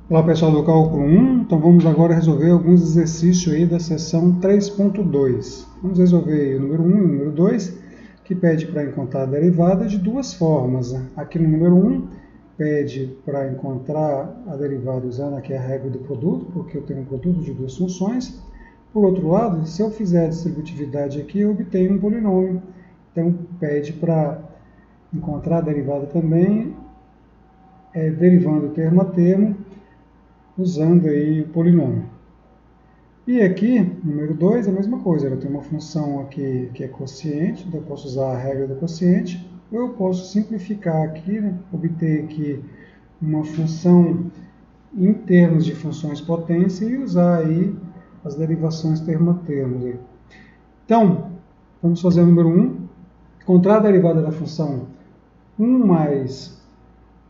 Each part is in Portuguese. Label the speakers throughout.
Speaker 1: Olá pessoal do Cálculo 1, então vamos agora resolver alguns exercícios aí da seção 3.2. Vamos resolver aí o número 1 e o número 2, que pede para encontrar a derivada de duas formas. Aqui no número 1, pede para encontrar a derivada usando aqui a regra do produto, porque eu tenho um produto de duas funções. Por outro lado, se eu fizer a distributividade aqui, eu obtenho um polinômio. Então, pede para encontrar a derivada também, derivando termo a termo, usando aí o polinômio. E aqui, número 2, a mesma coisa, eu tenho uma função aqui que é quociente, então eu posso usar a regra do quociente, ou eu posso simplificar aqui, né, obter aqui uma função em termos de funções potência e usar aí as derivações termo a termo. Então, vamos fazer o número 1, encontrar a derivada da função 1 mais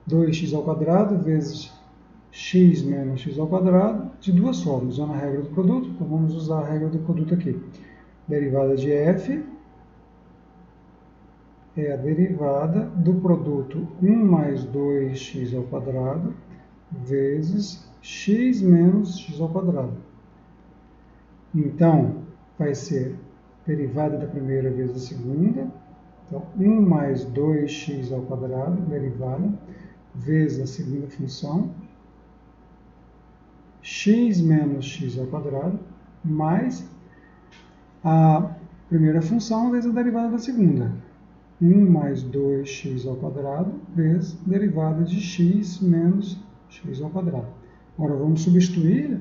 Speaker 1: 2x ao quadrado vezes x menos x ao quadrado de duas formas, usando a regra do produto. Então vamos usar a regra do produto aqui. Derivada de f é a derivada do produto 1 mais 2x ao quadrado vezes x menos x ao quadrado. Então, vai ser derivada da primeira vezes da segunda. Então, 1 mais 2x ao quadrado, derivada, vezes a segunda função, x menos x ao quadrado, mais a primeira função vezes a derivada da segunda. 1 mais 2x ao quadrado vezes a derivada de x menos x ao quadrado. Agora vamos substituir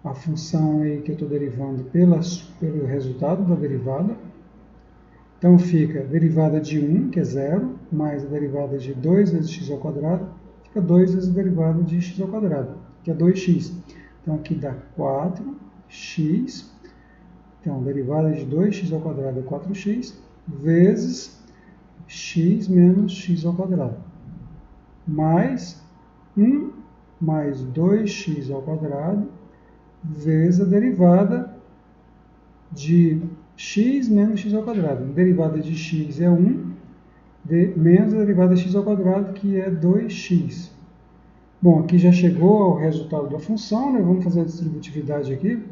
Speaker 1: a função aí que eu estou derivando pelo resultado da derivada. Então fica a derivada de 1, que é 0, mais a derivada de 2 vezes x ao quadrado, fica 2 vezes a derivada de x ao quadrado, que é 2x. Então aqui dá 4x, então a derivada de 2x ao quadrado é 4x, vezes x menos x ao quadrado, mais 1 mais 2x ao quadrado, vezes a derivada de x menos x ao quadrado. A derivada de x é 1, menos a derivada de x ao quadrado, que é 2x. Bom, aqui já chegou ao resultado da função, né? Vamos fazer a distributividade aqui,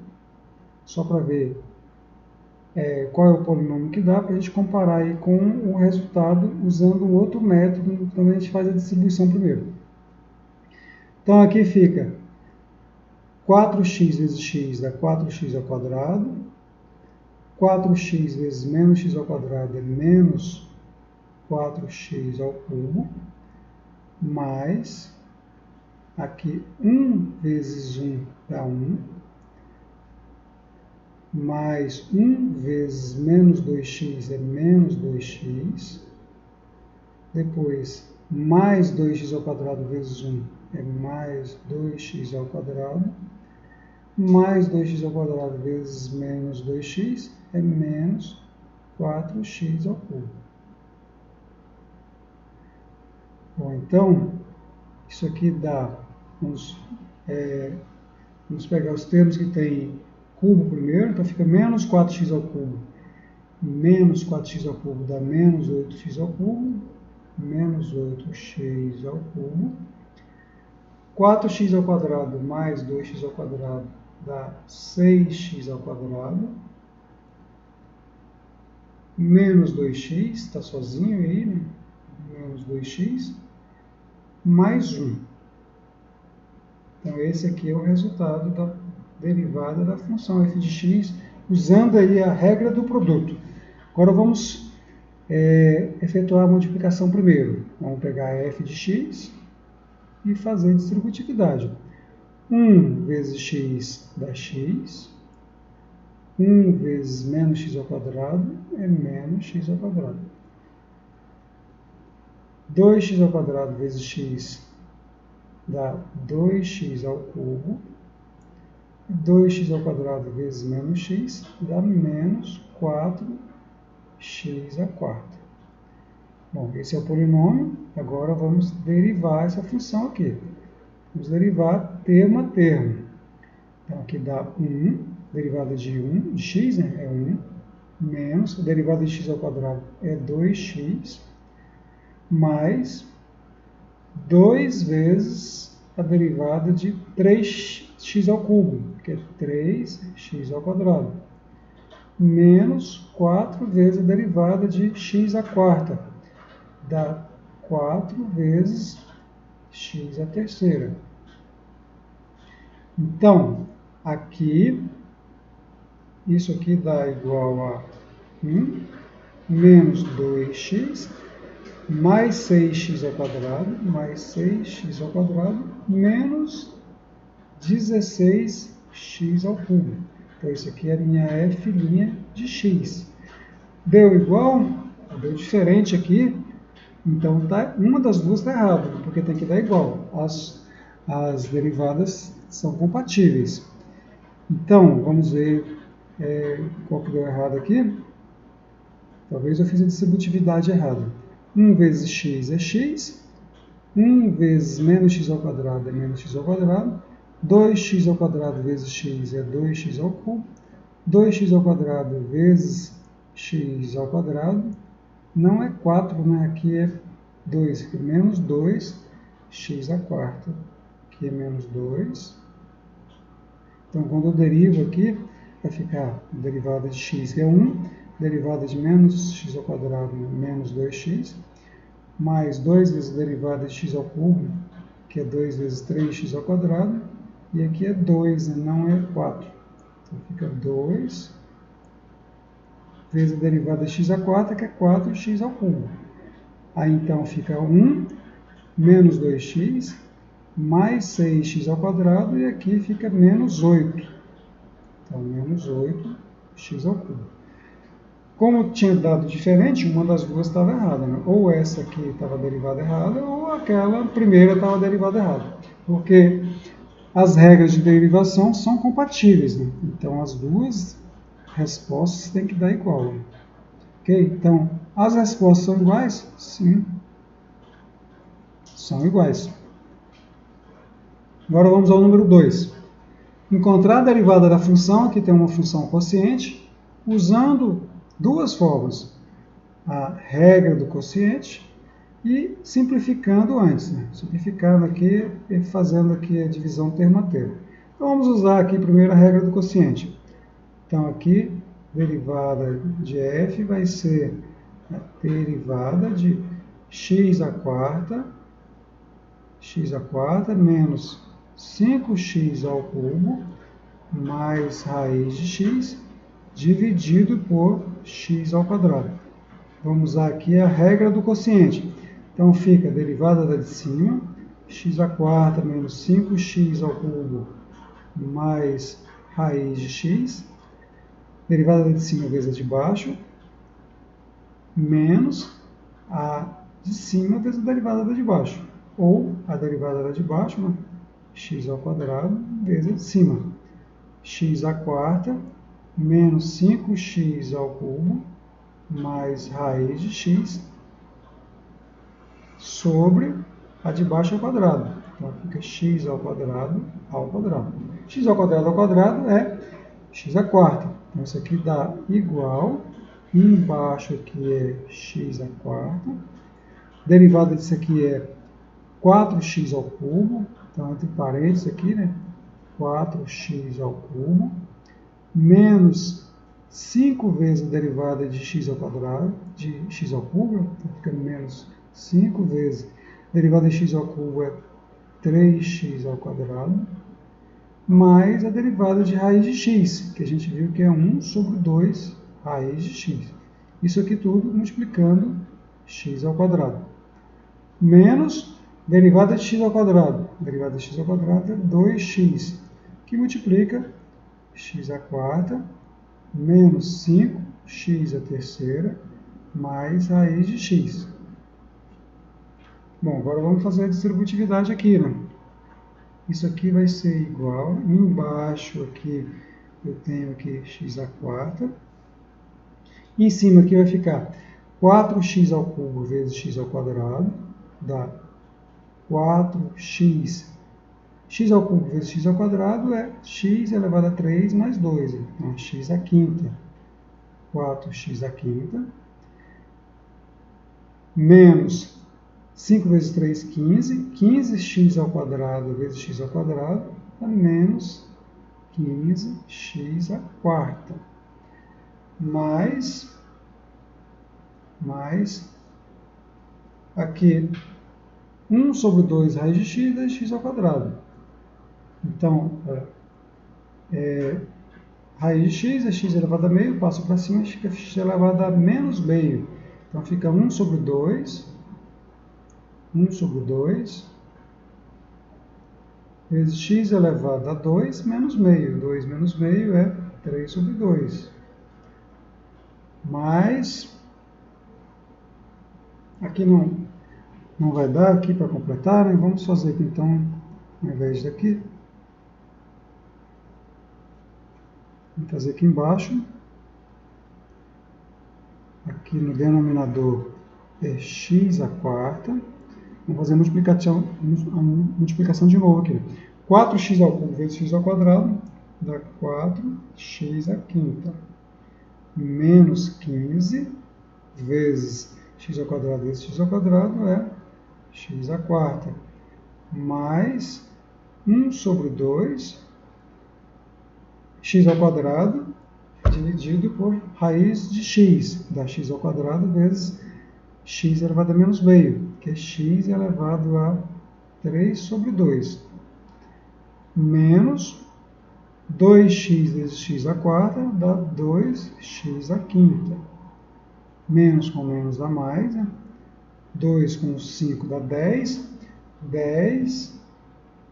Speaker 1: só para ver qual é o polinômio que dá, para a gente comparar aí com o resultado usando o outro método, quando a gente faz a distribuição primeiro. Então aqui fica 4x vezes x dá 4x ao quadrado, 4x vezes menos x ao quadrado é menos 4x ao cubo, mais, aqui 1 vezes 1 dá 1, mais 1 vezes menos 2x é menos 2x, depois mais 2x ao quadrado vezes 1 é mais 2x ao quadrado, mais 2x ao quadrado vezes menos 2x é menos 4x ao cubo. Bom, então, isso aqui dá, vamos pegar os termos que tem cubo primeiro, então fica menos 4x ao cubo, menos 4x ao cubo dá menos 8x ao cubo, menos 8x ao cubo, 4x ao quadrado mais 2x ao quadrado dá 6x ao quadrado, menos 2x, está sozinho aí, né? Menos 2x, mais 1. Então, esse aqui é o resultado da derivada da função f de x, usando aí a regra do produto. Agora, vamos efetuar a multiplicação primeiro. Vamos pegar f de x e fazer a distributividade. 1 vezes x dá x, 1 vezes menos x ao quadrado é menos x ao quadrado. 2x ao quadrado vezes x dá 2x ao cubo. 2x ao quadrado vezes menos x dá menos 4x à quarta. Bom, esse é o polinômio. Agora vamos derivar essa função aqui. Vamos derivar termo a termo. Então aqui dá 1, derivada de 1, de x, né, é 1, menos a derivada de x ao quadrado é 2x, mais 2 vezes a derivada de 3x ao cubo, que é 3x ao quadrado, menos 4 vezes a derivada de x à quarta, dá 4 vezes x à terceira. Então, aqui, isso aqui dá igual a 1 menos 2x mais 6x ao quadrado, mais 6x ao quadrado, menos 16x ao cubo. Então, isso aqui é a minha f' de x. Deu igual? Deu diferente aqui. Então, uma das duas está errada, porque tem que dar igual. As derivadas são compatíveis. Então, vamos ver qual que deu errado aqui. Talvez eu fiz a distributividade errada. 1 vezes x é x. 1 vezes menos x ao quadrado é menos x ao quadrado. 2x ao quadrado vezes x é 2x ao cubo. 2x ao quadrado vezes x ao quadrado. Não é 4, né? Aqui é 2. Aqui é menos 2x à quarta. Aqui é menos 2. Então, quando eu derivo aqui, vai ficar a derivada de x, que é 1, derivada de menos x ao quadrado, menos 2x, mais 2 vezes a derivada de x ao cubo, que é 2 vezes 3x ao quadrado, e aqui é 2, não é 4. Então, fica 2 vezes a derivada de x à quarta, que é 4x ao cubo. Aí, então, fica 1 menos 2x, mais 6x ao quadrado, e aqui fica menos 8. Então, menos 8x ao cubo. Como tinha dado diferente, uma das duas estava errada, né? Ou essa aqui estava derivada errada, ou aquela primeira estava derivada errada. Porque as regras de derivação são compatíveis, né? Então, as duas respostas têm que dar igual. Né? Ok? Então, as respostas são iguais? Sim, são iguais. Agora vamos ao número 2. Encontrar a derivada da função, aqui tem uma função quociente, usando duas formas. A regra do quociente e simplificando antes. Né? Simplificando aqui e fazendo aqui a divisão termo a termo. Então vamos usar aqui primeiro a regra do quociente. Então aqui, derivada de f vai ser a derivada de x à quarta menos 5x ao cubo mais raiz de x dividido por x ao quadrado. Vamos usar aqui a regra do quociente. Então fica a derivada da de cima, x à quarta menos 5x ao cubo mais raiz de x, derivada da de cima vezes a de baixo, menos a de cima vezes a derivada da de baixo. Ou a derivada da de baixo, né? X ao quadrado vezes a de cima. X à quarta menos 5x ao cubo mais raiz de x sobre a de baixo ao quadrado. Então fica x ao quadrado ao quadrado. X ao quadrado é x à quarta. Então isso aqui dá igual. Embaixo aqui é x à quarta. Derivada disso aqui é 4x ao cubo. Então entre parênteses aqui, né? 4x ao cubo. Menos 5 vezes a derivada de x ao quadrado, de x ao cubo. Então fica menos 5 vezes a derivada de x ao cubo é 3x ao quadrado, mais a derivada de raiz de x, que a gente viu que é 1 sobre 2 raiz de x. Isso aqui tudo multiplicando x ao quadrado. Menos derivada de x ao quadrado. Derivada de x ao quadrado é 2x, que multiplica x à quarta menos 5x à terceira mais raiz de x. Bom, agora vamos fazer a distributividade aqui, né? Isso aqui vai ser igual, embaixo aqui eu tenho aqui x à quarta, em cima aqui vai ficar 4x ao cubo vezes x ao quadrado, dá 4x, x ao cubo vezes x ao quadrado é x elevado a 3 mais 2, então x à quinta, 4x à quinta, menos 5 vezes 3, 15. 15x ao quadrado vezes x ao quadrado dá menos 15x à quarta. Mais aqui 1 sobre 2 raiz de x dá x ao quadrado. Então, raiz de x é x elevado a meio, passo para cima, fica x elevado a menos meio. Então, fica 1 sobre 2 vezes x elevado a 2 menos meio. 2 menos meio é 3 sobre 2. Mas, aqui não vai dar aqui para completar, né? Vamos fazer aqui então, ao invés daqui, vamos fazer aqui embaixo. Aqui no denominador é x à quarta. Vamos fazer a multiplicação de novo aqui. 4x ao cubo vezes x ao quadrado dá 4x à quinta. Menos 15 vezes x ao quadrado vezes x ao quadrado é x à quarta. Mais 1 sobre 2 x ao quadrado dividido por raiz de x, dá x ao quadrado vezes x elevado a menos meio, que é x elevado a 3 sobre 2, menos 2x vezes x à quarta dá 2x à quinta. Menos com menos dá mais, né? 2 com 5 dá 10. 10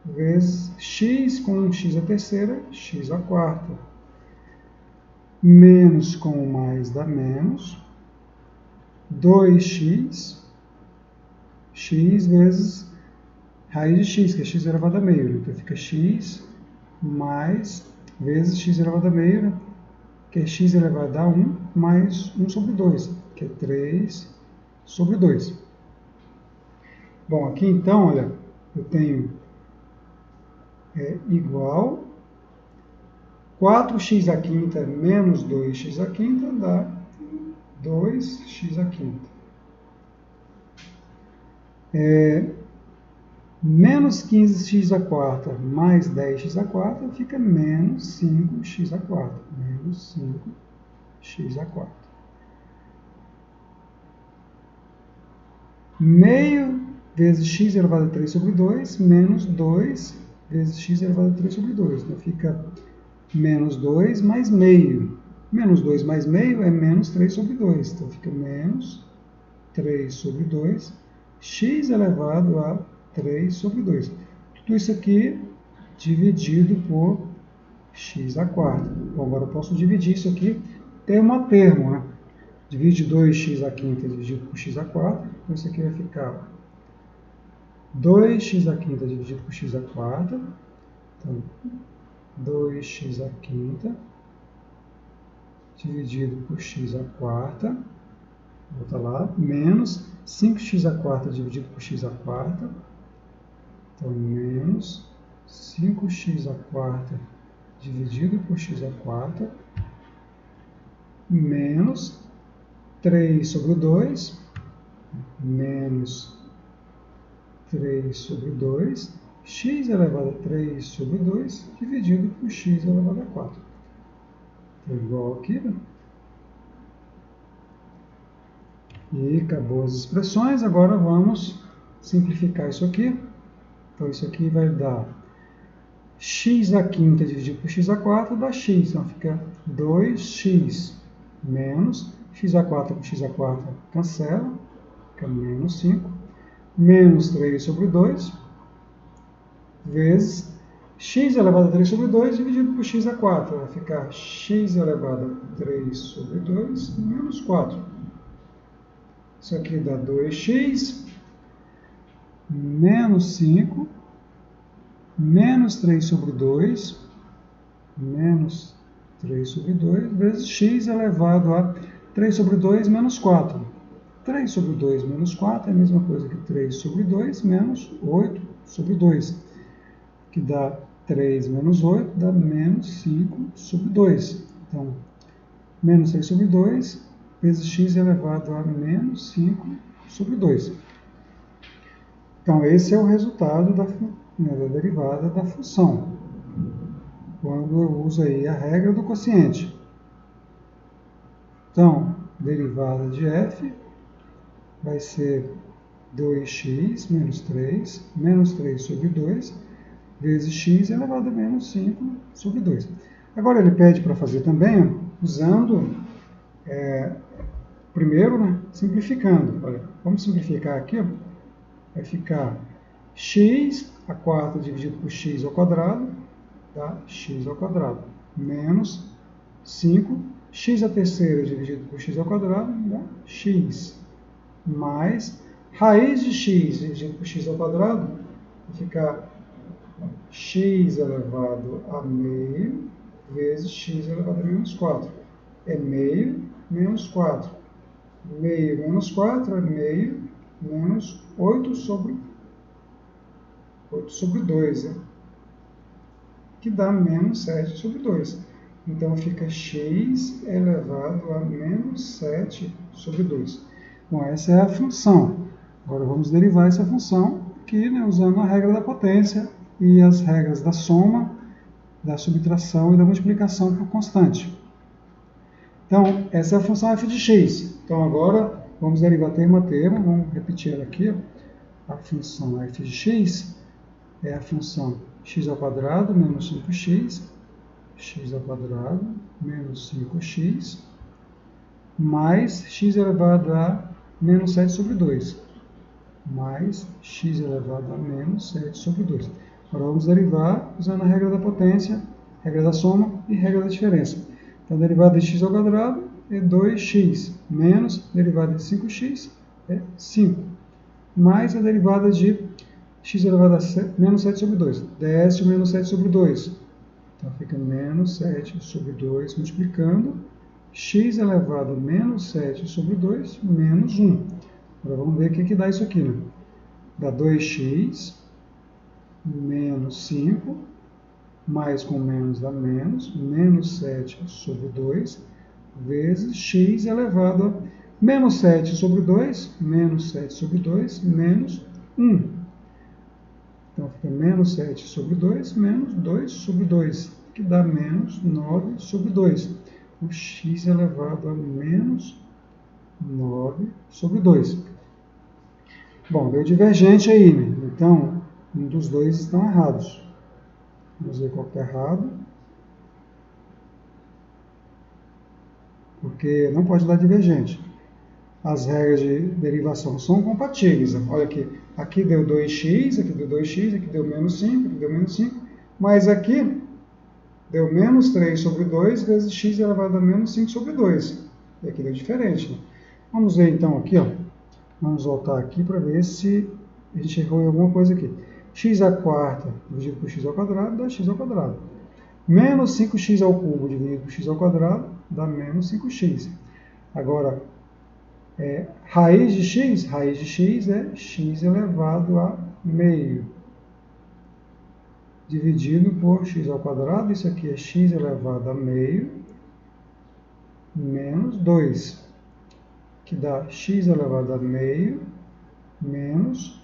Speaker 1: vezes x com x à terceira, x à quarta. Menos com mais dá menos. 2x, x vezes raiz de x, que é x elevado a meio. Então fica x mais vezes x elevado a meio, que é x elevado a 1, mais 1 sobre 2, que é 3 sobre 2. Bom, aqui então, olha, eu tenho igual 4x à quinta menos 2x à quinta dá 2x à quinta. Menos 15x à quarta mais 10x à quarta fica menos 5x à quarta. Menos 5x à quarta. Meio vezes x elevado a 3 sobre 2 menos 2 vezes x elevado a 3 sobre 2. Então fica menos 2 mais meio. Menos 2 mais meio é menos 3 sobre 2. Então fica menos 3 sobre 2, x elevado a 3 sobre 2. Tudo isso aqui dividido por x à quarta. Bom, agora eu posso dividir isso aqui, tem um termo, né? Divide 2x à quinta dividido por x à quarta. Então isso aqui vai ficar 2x à quinta dividido por x à quarta. Então, 2x à quinta dividido por x à quarta. Volta lá, menos 5x à quarta dividido por x à quarta. Então, menos 5x à quarta dividido por x à quarta. Menos 3 sobre 2. Menos 3 sobre 2. X elevado a 3 sobre 2 dividido por x elevado a 4. Então, igual aqui, né? E acabou as expressões. Agora vamos simplificar isso aqui. Então, isso aqui vai dar x à quinta dividido por x à quarta dá x. Então, fica 2x menos x à quarta por x à quarta cancela. Fica menos 5. Menos 3 sobre 2 vezes x elevado a 3 sobre 2 dividido por x à quarta. Vai ficar x elevado a 3 sobre 2 menos 4. Isso aqui dá 2x menos 5 menos 3 sobre 2 menos 3 sobre 2 vezes x elevado a 3 sobre 2 menos 4. 3 sobre 2 menos 4 é a mesma coisa que 3 sobre 2 menos 8 sobre 2, que dá 3 menos 8, dá menos 5 sobre 2. Então, menos 3 sobre 2 vezes x elevado a menos 5 sobre 2. Então, esse é o resultado da derivada da função, quando eu uso aí a regra do quociente. Então, derivada de f vai ser 2x menos 3 sobre 2, vezes x elevado a menos 5 sobre 2. Agora ele pede para fazer também usando, primeiro, né, simplificando. Olha, vamos simplificar aqui, ó. Vai ficar x a quarta dividido por x ao quadrado, dá x ao quadrado, menos 5, x a terceira dividido por x ao quadrado, dá x, mais raiz de x dividido por x ao quadrado, vai ficar x elevado a meio vezes x elevado a menos 4. É meio menos 4. Meio menos 4 é meio menos 8 sobre 2, né? Que dá menos 7 sobre 2. Então fica x elevado a menos 7 sobre 2. Bom, essa é a função. Agora vamos derivar essa função aqui, né, usando a regra da potência e as regras da soma, da subtração e da multiplicação por constante. Então, essa é a função f de x. Então, agora, vamos derivar termo a termo. Vamos repetir ela aqui. A função f de x é a função x ao quadrado menos 5x, x ao quadrado menos 5x, mais x elevado a menos 7 sobre 2. Mais x elevado a menos 7 sobre 2. Agora vamos derivar usando a regra da potência, regra da soma e regra da diferença. Então, a derivada de x ao quadrado é 2x, menos a derivada de 5x é 5, mais a derivada de x elevado a menos 7 sobre 2. Desce o menos 7 sobre 2. Então, fica menos 7 sobre 2, multiplicando x elevado a menos 7 sobre 2, menos 1. Agora vamos ver o que dá isso aqui, né? Dá 2x menos 5, mais com menos dá menos 7 sobre 2, vezes x elevado a menos 7 sobre 2, menos 7 sobre 2, menos 1. Então fica menos 7 sobre 2, menos 2 sobre 2, que dá menos 9 sobre 2. O x elevado a menos 9 sobre 2. Bom, deu divergente aí, né? Então, um dos dois estão errados. Vamos ver qual está errado. Porque não pode dar divergente. As regras de derivação são compatíveis. Olha aqui, aqui deu 2x, aqui deu 2x, aqui deu menos 5, aqui deu menos 5, mas aqui deu menos 3 sobre 2 vezes x elevado a menos 5 sobre 2. E aqui deu diferente, né? Vamos ver então aqui, ó. Vamos voltar aqui para ver se a gente errou em alguma coisa aqui. X à quarta dividido por x ao quadrado dá x ao quadrado. Menos 5x ao cubo dividido por x ao quadrado dá menos 5x. Agora, raiz de x é x elevado a meio. Dividido por x ao quadrado, isso aqui é x elevado a meio, menos 2. Que dá x elevado a meio, menos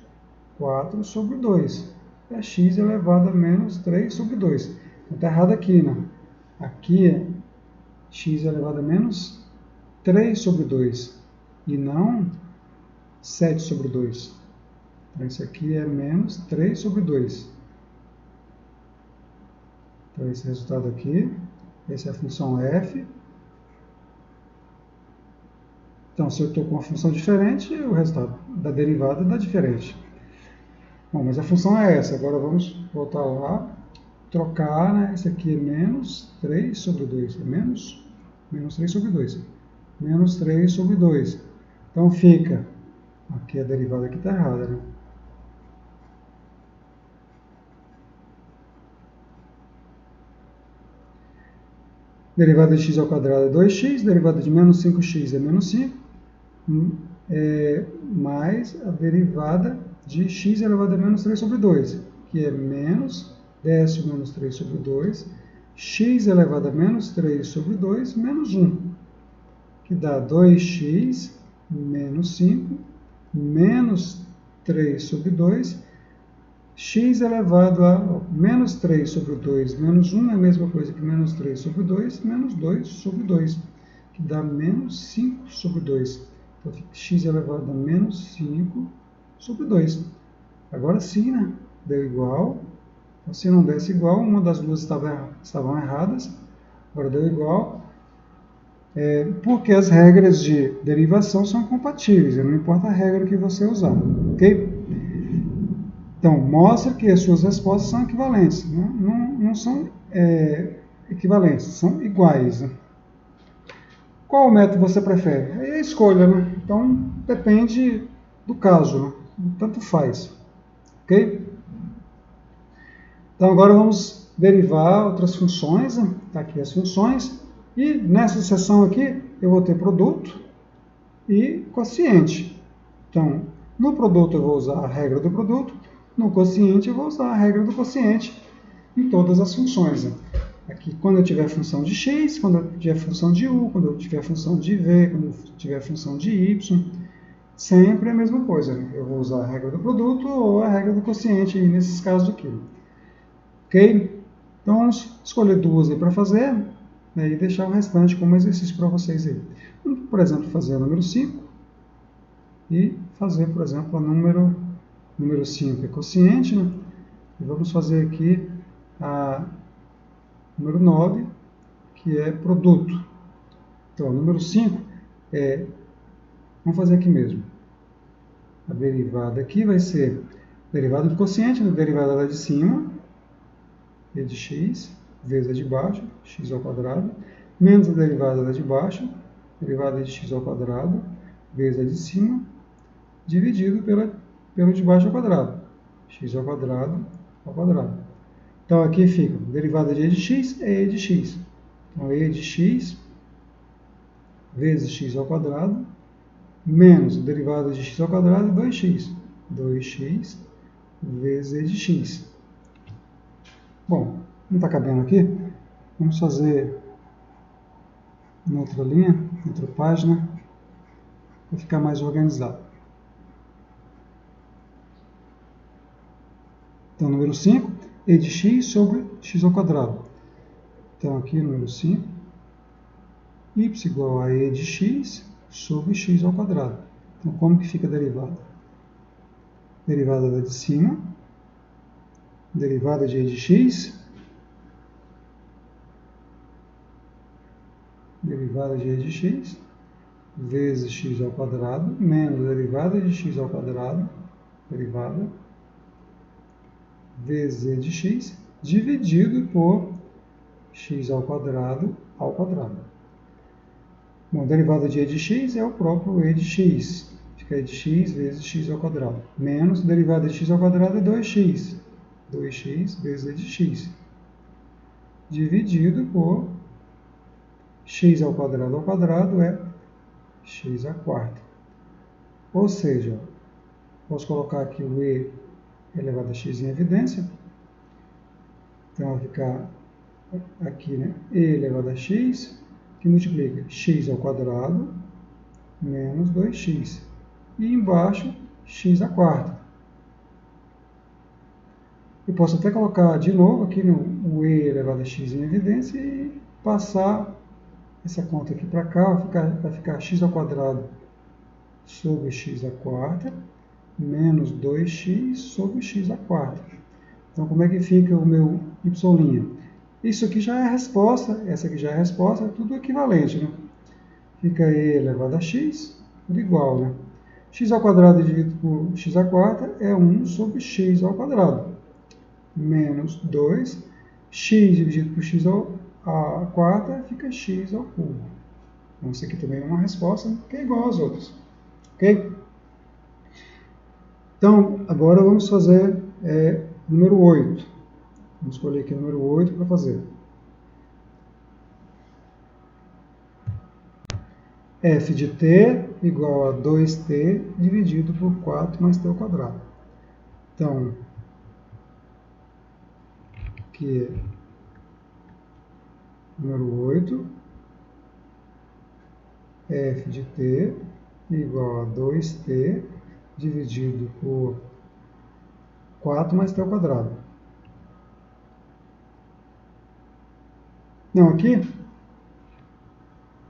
Speaker 1: 4 sobre 2. É x elevado a menos 3 sobre 2. Então está errado aqui, né? Aqui é x elevado a menos 3 sobre 2 e não 7 sobre 2. Então isso aqui é menos 3 sobre 2. Então esse resultado aqui, essa é a função f. Então, se eu estou com uma função diferente, o resultado da derivada dá diferente. Bom, mas a função é essa. Agora vamos voltar lá, trocar, né? Esse aqui é menos 3 sobre 2. É menos 3 sobre 2. Menos 3 sobre 2. Então fica, aqui a derivada aqui está errada, né? Derivada de x ao quadrado é 2x, derivada de menos 5x é menos 5, mais a derivada de x elevado a menos 3 sobre 2, que é menos, desce o menos 3 sobre 2, x elevado a menos 3 sobre 2, menos 1, que dá 2x menos 5, menos 3 sobre 2, x elevado a menos 3 sobre 2 menos 1 é a mesma coisa que menos 3 sobre 2 menos 2 sobre 2, que dá menos 5 sobre 2. Então, fica x elevado a menos 5 sobre 2. Agora sim, né? Deu igual. Então, se não desse igual, uma das duas estavam erradas. Agora deu igual. Porque as regras de derivação são compatíveis, não importa a regra que você usar, ok? Então, mostra que as suas respostas são equivalentes, não são equivalentes, são iguais. Né? Qual método você prefere? Aí é a escolha, né? Então, depende do caso, né? Tanto faz, ok? Então, agora vamos derivar outras funções, né? Tá aqui as funções, e nessa seção aqui eu vou ter produto e quociente. Então, no produto eu vou usar a regra do produto, no quociente eu vou usar a regra do quociente em todas as funções. Né? Aqui, quando eu tiver função de x, quando eu tiver função de u, quando eu tiver função de v, quando eu tiver função de y, sempre a mesma coisa. Né? Eu vou usar a regra do produto ou a regra do quociente nesses casos aqui. Ok? Então, vamos escolher duas aí para fazer, né, e deixar o restante como exercício para vocês aí. Vamos, por exemplo, fazer o número 5 e fazer, por exemplo, o número 5 é quociente, né? E vamos fazer aqui a número 9, que é produto. Então, o número 5 vamos fazer aqui mesmo. A derivada aqui vai ser derivada do quociente, né? Derivada lá de cima, e de x, vezes a de baixo, x ao quadrado, menos a derivada da de baixo, derivada de x ao quadrado, vezes a de cima, dividido pelo de baixo ao quadrado, x ao quadrado ao quadrado. Então, aqui fica derivada de e de x é e de x. Então, e de x vezes x ao quadrado, menos a derivada de x ao quadrado é 2x. 2x vezes e de x. Bom, não está cabendo aqui? Vamos fazer em outra linha, outra página, para ficar mais organizado. Então, número 5, e de x sobre x ao quadrado. Então, aqui, número 5, y igual a e de x sobre x ao quadrado. Então, como que fica a derivada? Derivada da de cima, derivada de e de x, derivada de e de x, vezes x ao quadrado, menos derivada de x ao quadrado, derivada, vezes e de x, dividido por x ao quadrado ao quadrado. Bom, a derivada de e de x é o próprio e de x. Fica e de x vezes x ao quadrado. Menos a derivada de x ao quadrado é 2x. 2x vezes e de x. Dividido por x ao quadrado é x à quarta. Ou seja, posso colocar aqui o e elevado a x em evidência. Então, vai ficar aqui, né, e elevado a x, que multiplica x ao quadrado menos 2x. E embaixo, x à quarta. Eu posso até colocar de novo aqui o e elevado a x em evidência e passar essa conta aqui para cá, vai ficar x ao quadrado sobre x à quarta menos 2x sobre x à quarta. Então, como é que fica o meu y'? Isso aqui já é a resposta, essa aqui já é a resposta, é tudo equivalente, né? Fica e elevado a x, tudo igual, né? X ao quadrado dividido por x à quarta é 1 sobre x ao quadrado, menos 2, x dividido por x à quarta fica x ao cubo. Então, isso aqui também é uma resposta que é igual às outras, ok? Então, agora vamos fazer número 8. Vamos escolher aqui o número 8 para fazer. F de t igual a 2t dividido por 4 mais t ao quadrado. Então, aqui é número 8, f de t igual a 2t dividido por 4 mais t ao quadrado. Não, aqui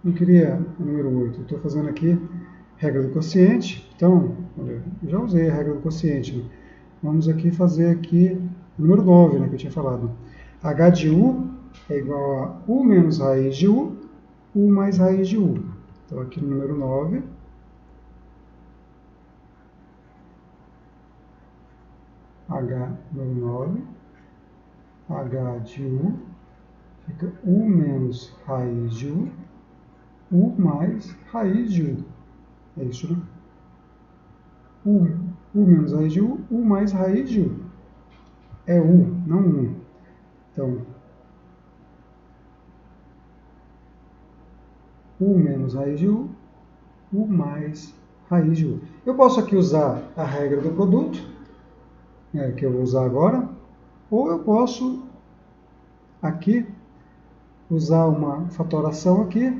Speaker 1: não queria o número 8. Estou fazendo aqui regra do quociente. Então, olha, já usei a regra do quociente. Né? Vamos aqui fazer aqui o número 9, né, que eu tinha falado. H de U é igual a U menos raiz de U mais raiz de U. Então, aqui no número 9, H número 9, H de U fica U menos raiz de U mais raiz de U. É isso, né? U menos raiz de U mais raiz de U. É U, não 1. Então, U menos raiz de U mais raiz de U. Eu posso aqui usar a regra do produto, que eu vou usar agora, ou eu posso aqui usar uma fatoração aqui,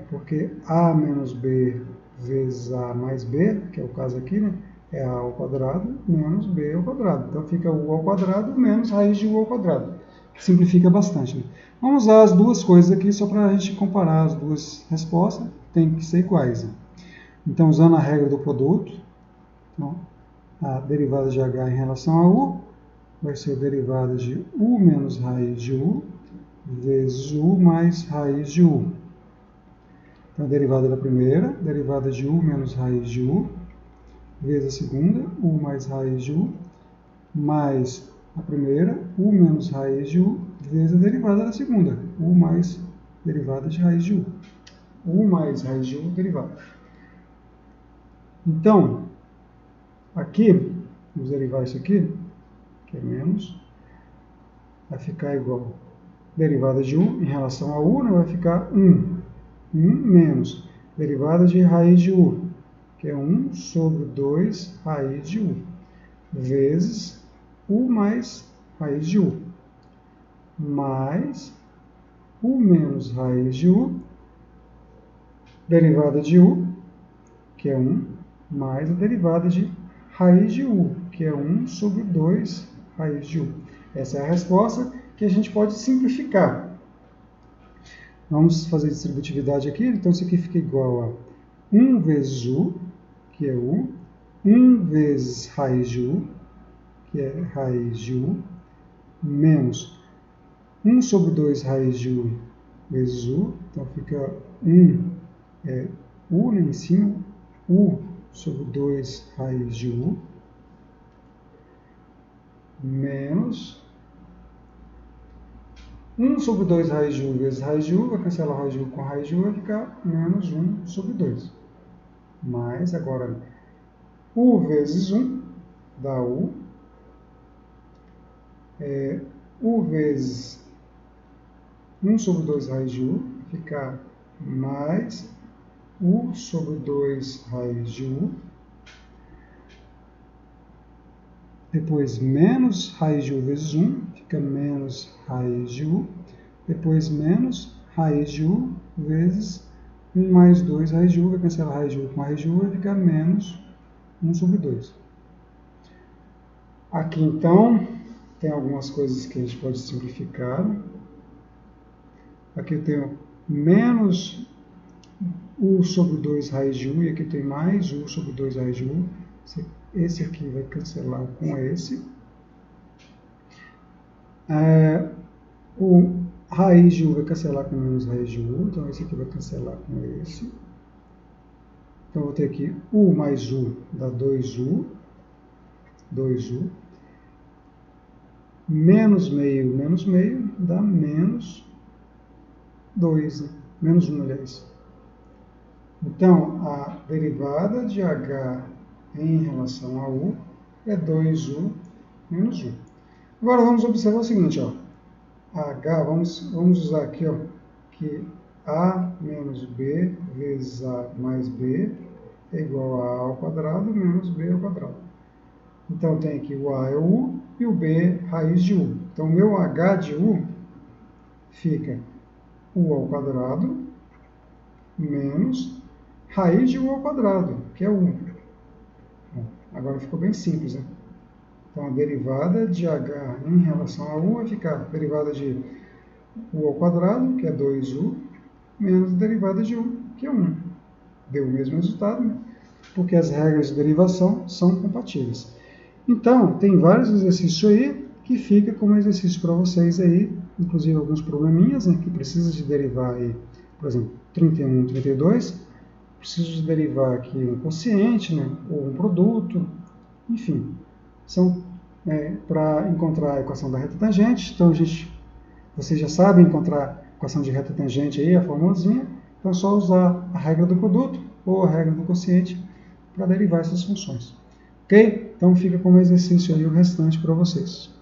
Speaker 1: porque A menos B vezes A mais B, que é o caso aqui, né, é A ao quadrado menos B ao quadrado. Então fica U ao quadrado menos raiz de U ao quadrado. Simplifica bastante. Né? Vamos usar as duas coisas aqui só para a gente comparar as duas respostas. Tem que ser iguais. Né? Então, usando a regra do produto, então, a derivada de H em relação a U vai ser a derivada de U menos raiz de U vezes U mais raiz de U. Então, a derivada da primeira, derivada de U menos raiz de U, vezes a segunda, U mais raiz de U, mais a primeira, U menos raiz de U, vezes a derivada da segunda, U mais derivada de raiz de U. U mais raiz de U, derivada. Então, aqui, vamos derivar isso aqui, que é menos, vai ficar igual derivada de U em relação a U, né, vai ficar 1. 1 menos derivada de raiz de U, que é 1 sobre 2 raiz de U, vezes U mais raiz de U, mais U menos raiz de U, derivada de U, que é 1, mais a derivada de raiz de U, que é 1 sobre 2 raiz de U. Essa é a resposta que a gente pode simplificar. Vamos fazer distributividade aqui, então isso aqui fica igual a 1 vezes U, que é U, 1 vezes raiz de U, que é raiz de U, menos 1 sobre 2 raiz de U vezes U, então fica 1 U, né, em cima, U sobre 2 raiz de U, menos 1 sobre 2 raiz de U vezes raiz de U, vai cancelar raiz de U com raiz de U, vai ficar menos 1 sobre 2. Mais, agora, U vezes 1 dá U, U vezes 1 sobre 2 raiz de U, ficar mais U sobre 2 raiz de U, depois menos raiz de U vezes 1, fica menos raiz de U, depois menos raiz de U vezes 1 mais 2 raiz de U, vai cancelar raiz de U com raiz de U, vai ficar menos 1 sobre 2. Aqui, então, tem algumas coisas que a gente pode simplificar. Aqui eu tenho menos U sobre 2 raiz de U, e aqui tem mais U sobre 2 raiz de U. Esse aqui vai cancelar com esse. O raiz de U vai cancelar com menos raiz de U, então esse aqui vai cancelar com esse. Então, eu vou ter aqui U mais U dá 2U, 2U. Menos meio, dá menos 2, né? Menos 1, aliás. Então, a derivada de H em relação a U é 2U menos U. Agora, vamos observar o seguinte, ó. H, vamos usar aqui, ó, que A menos B vezes A mais B é igual a A ao quadrado menos B ao quadrado. Então, tem aqui o A é o U e o B raiz de U. Então, o meu H de U fica U ao quadrado menos raiz de U ao quadrado, que é 1. Agora ficou bem simples, né? Então, a derivada de h em relação a u vai ficar derivada de u ao quadrado, que é 2u, menos a derivada de u, que é 1. Deu o mesmo resultado, né? Porque as regras de derivação são compatíveis. Então, tem vários exercícios aí que fica como exercício para vocês aí, inclusive alguns probleminhas, né, que precisa de derivar aí, por exemplo, 31, 32, preciso de derivar aqui um quociente, né, ou um produto, enfim, são para encontrar a equação da reta tangente. Então, vocês já sabem encontrar a equação de reta tangente aí, a formulazinha, então é só usar a regra do produto ou a regra do quociente para derivar essas funções. Ok? Então fica como exercício aí o restante para vocês.